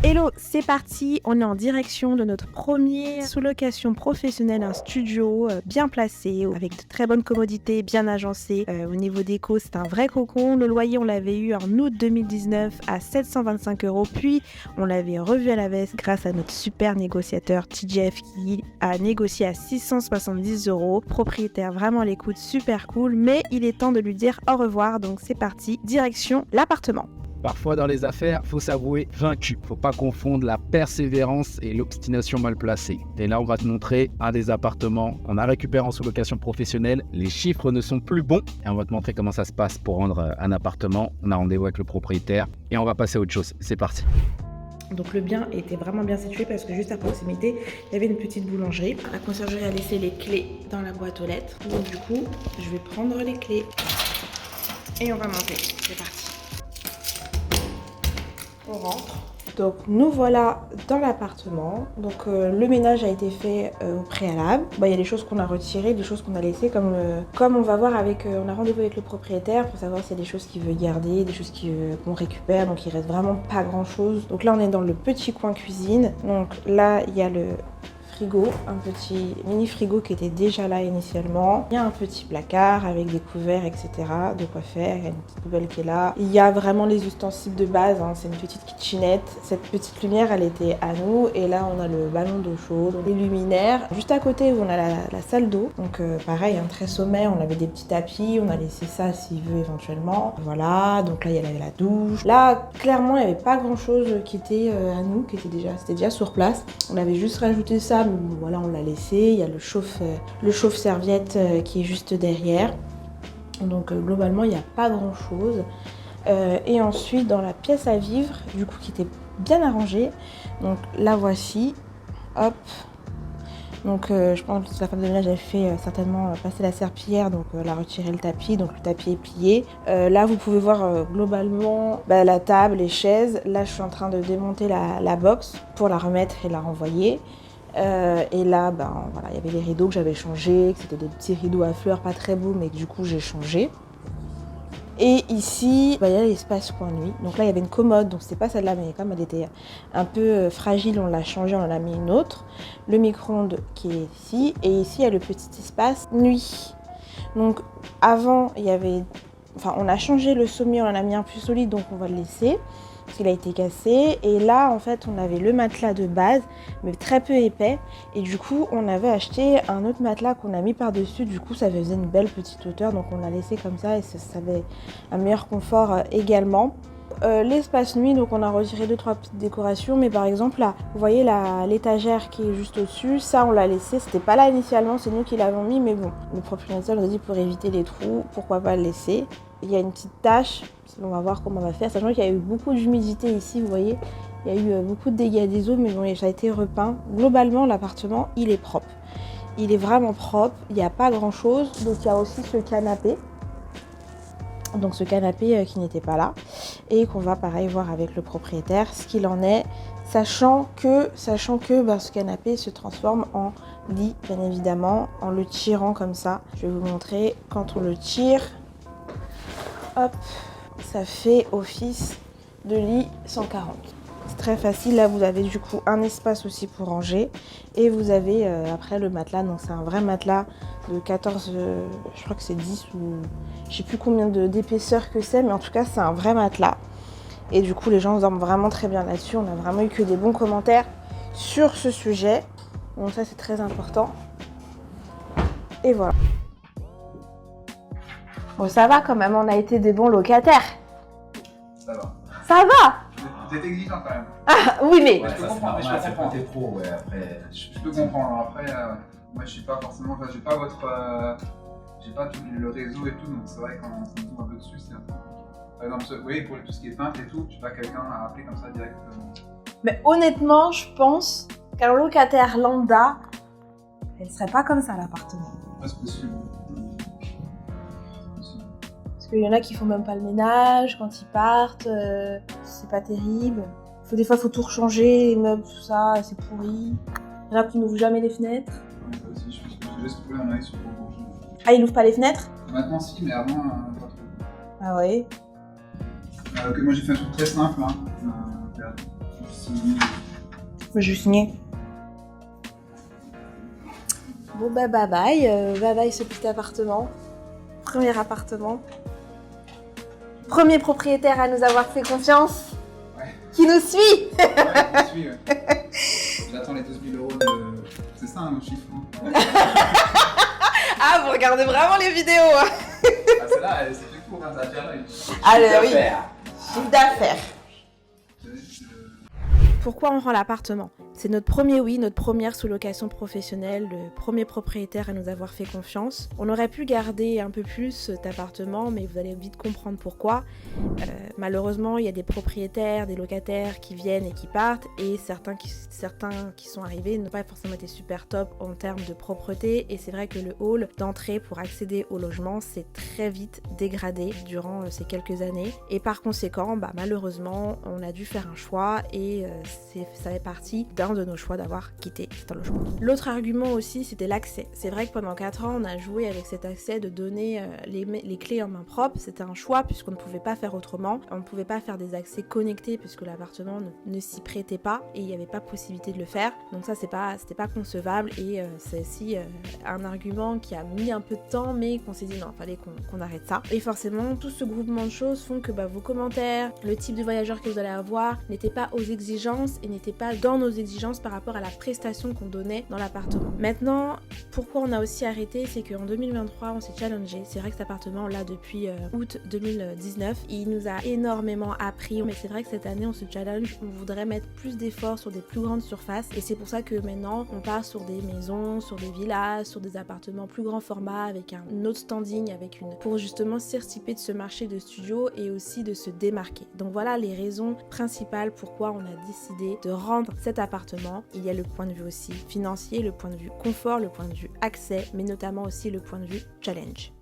Hello, c'est parti, on est en direction de notre premier sous-location professionnelle, un studio bien placé, avec de très bonnes commodités, bien agencé. Au niveau déco, c'est un vrai cocon. Le loyer, on l'avait eu en août 2019 à 725 €, puis on l'avait revu à la baisse grâce à notre super négociateur TJF qui a négocié à 670 €. Propriétaire vraiment à l'écoute, super cool, mais il est temps de lui dire au revoir, donc c'est parti, direction l'appartement. Parfois dans les affaires, faut s'avouer vaincu. Faut pas confondre la persévérance et l'obstination mal placée. Et là, on va te montrer un des appartements qu'on a récupéré en sous-location professionnelle. Les chiffres ne sont plus bons. Et on va te montrer comment ça se passe pour rendre un appartement. On a rendez-vous avec le propriétaire et on va passer à autre chose. C'est parti. Donc le bien était vraiment bien situé parce que juste à proximité, il y avait une petite boulangerie. La conciergerie a laissé les clés dans la boîte aux lettres. Donc du coup, je vais prendre les clés et on va monter. C'est parti. On rentre. Donc nous voilà dans l'appartement. Donc le ménage a été fait au préalable. Il y a des choses qu'on a retirées, des choses qu'on a laissées, comme on va voir avec, on a rendez-vous avec le propriétaire pour savoir s'il y a des choses qu'il veut garder, des choses qu'on récupère. Donc il reste vraiment pas grand chose. Donc là on est dans le petit coin cuisine. Donc là il y a le frigo, un petit mini frigo qui était déjà là initialement. Il y a un petit placard avec des couverts, etc. De quoi faire. Il y a une petite poubelle qui est là. Il y a vraiment les ustensiles de base. C'est une petite kitchenette. Cette petite lumière, elle était à nous. Et là, on a le ballon d'eau chaude, les luminaires. Juste à côté, on a la salle d'eau. Donc pareil, très sommaire. On avait des petits tapis. On a laissé ça s'il veut éventuellement. Voilà. Donc là, il y avait la douche. Là, clairement, il n'y avait pas grand-chose qui était à nous, c'était déjà sur place. On avait juste rajouté ça. Voilà, on l'a laissé. Il y a le chauffe-serviette qui est juste derrière. Donc globalement, il n'y a pas grand chose. Et ensuite, dans la pièce à vivre, du coup, qui était bien arrangée. Donc la voici. Hop. Donc je pense que la femme de ménage avait fait certainement passer la serpillière, donc elle a retiré le tapis, donc le tapis est plié. Là vous pouvez voir globalement la table, les chaises. Là je suis en train de démonter la box pour la remettre et la renvoyer. Et là voilà, il y avait les rideaux que j'avais changés, que c'était des petits rideaux à fleurs pas très beaux mais que du coup j'ai changé. Et ici, il y a l'espace coin nuit. Donc là, il y avait une commode, donc c'était pas celle-là, mais comme elle était un peu fragile, on l'a changée, on en a mis une autre. Le micro-ondes qui est ici. Et ici, il y a le petit espace nuit. Donc avant, on a changé le sommier, on en a mis un plus solide, donc on va le laisser. Parce qu'il a été cassé. Et là, en fait, on avait le matelas de base, mais très peu épais. Et du coup, on avait acheté un autre matelas qu'on a mis par-dessus. Du coup, ça faisait une belle petite hauteur. Donc, on l'a laissé comme ça et ça avait un meilleur confort également. L'espace nuit, donc on a retiré 2-3 petites décorations. Mais par exemple, là, vous voyez l'étagère qui est juste au-dessus. Ça, on l'a laissé. C'était pas là initialement, c'est nous qui l'avons mis. Mais bon, le propriétaire nous a dit pour éviter les trous, pourquoi pas le laisser. Il y a une petite tache. On va voir comment on va faire, sachant qu'il y a eu beaucoup d'humidité ici, vous voyez. Il y a eu beaucoup de dégâts des eaux, mais bon, ça a été repeint. Globalement, l'appartement, il est propre. Il est vraiment propre, il n'y a pas grand-chose. Donc, il y a aussi ce canapé. Donc, ce canapé qui n'était pas là. Et qu'on va, pareil, voir avec le propriétaire ce qu'il en est. Sachant que ce canapé se transforme en lit, bien évidemment, en le tirant comme ça. Je vais vous montrer quand on le tire. Hop. Ça fait office de lit 140. C'est très facile, là vous avez du coup un espace aussi pour ranger et vous avez après le matelas, donc c'est un vrai matelas de 14, je crois que c'est 10 ou je sais plus combien d'épaisseur que c'est, mais en tout cas c'est un vrai matelas et du coup les gens dorment vraiment très bien là-dessus. On a vraiment eu que des bons commentaires sur ce sujet, donc ça c'est très important et voilà. Bon, ça va quand même, on a été des bons locataires. Ça va. Ça va. Vous êtes exigeant quand même. Ah oui, mais... Ouais, je peux comprendre. C'est pas tes pros, ouais, après... Je peux comprendre. Après, moi je suis pas forcément... Enfin, j'ai pas j'ai pas tout le réseau et tout, donc c'est vrai quand on tombe un peu dessus, c'est un peu compliqué. Par exemple, oui, pour tout ce qui est peintre et tout, tu vas quelqu'un à appeler comme ça directement. Mais honnêtement, je pense qu'un locataire lambda, elle serait pas comme ça l'appartement. c'est possible. Parce qu'il y en a qui font même pas le ménage quand ils partent, c'est pas terrible. Des fois, faut tout rechanger, les meubles, tout ça, c'est pourri. Il y en a qui n'ouvrent jamais les fenêtres. Ouais, ça aussi, je pense que j'ai laissé trouver un œil sur le manger. Ah, ils n'ouvrent pas les fenêtres? Maintenant, si, mais avant, pas trop. Ah ouais. Moi, j'ai fait un truc très simple. Ici, Je vais signer. Bon bah bye bye ce petit appartement. Premier appartement. Premier propriétaire à nous avoir fait confiance. Ouais. Qui nous suit. Ouais, je suis, ouais. J'attends les 12 000 €. C'est ça, un chiffre. Hein. Ah, vous regardez vraiment les vidéos. Hein. Ah, celle-là, c'est plus court, hein, ça a déjà eu. Alors oui, chiffre d'affaires. Pourquoi on rend l'appartement? C'est notre premier oui, notre première sous-location professionnelle, le premier propriétaire à nous avoir fait confiance. On aurait pu garder un peu plus cet appartement, mais vous allez vite comprendre pourquoi. Malheureusement, il y a des propriétaires, des locataires qui viennent et qui partent, et certains qui sont arrivés n'ont pas forcément été super top en termes de propreté, et c'est vrai que le hall d'entrée pour accéder au logement s'est très vite dégradé durant ces quelques années, et par conséquent, malheureusement, on a dû faire un choix, et ça fait partie d'un de nos choix d'avoir quitté cet logement. L'autre argument aussi, c'était l'accès. C'est vrai que pendant 4 ans, on a joué avec cet accès de donner les clés en main propre. C'était un choix puisqu'on ne pouvait pas faire autrement. On ne pouvait pas faire des accès connectés puisque l'appartement ne s'y prêtait pas et il n'y avait pas possibilité de le faire. Donc ça, c'était pas concevable et c'est aussi un argument qui a mis un peu de temps, mais qu'on s'est dit non, il fallait qu'on arrête ça. Et forcément, tout ce groupement de choses font que vos commentaires, le type de voyageur que vous allez avoir, n'étaient pas aux exigences et n'étaient pas dans nos exigences par rapport à la prestation qu'on donnait dans l'appartement. Maintenant, pourquoi on a aussi arrêté, c'est qu'en 2023, on s'est challengé. C'est vrai que cet appartement, là, depuis août 2019, il nous a énormément appris. Mais c'est vrai que cette année, on se challenge. On voudrait mettre plus d'efforts sur des plus grandes surfaces. Et c'est pour ça que maintenant, on part sur des maisons, sur des villas, sur des appartements plus grand format, avec un autre standing, pour justement s'émanciper de ce marché de studio et aussi de se démarquer. Donc voilà les raisons principales pourquoi on a décidé de rendre cet appartement. Il y a le point de vue aussi financier, le point de vue confort, le point de vue accès, mais notamment aussi le point de vue challenge.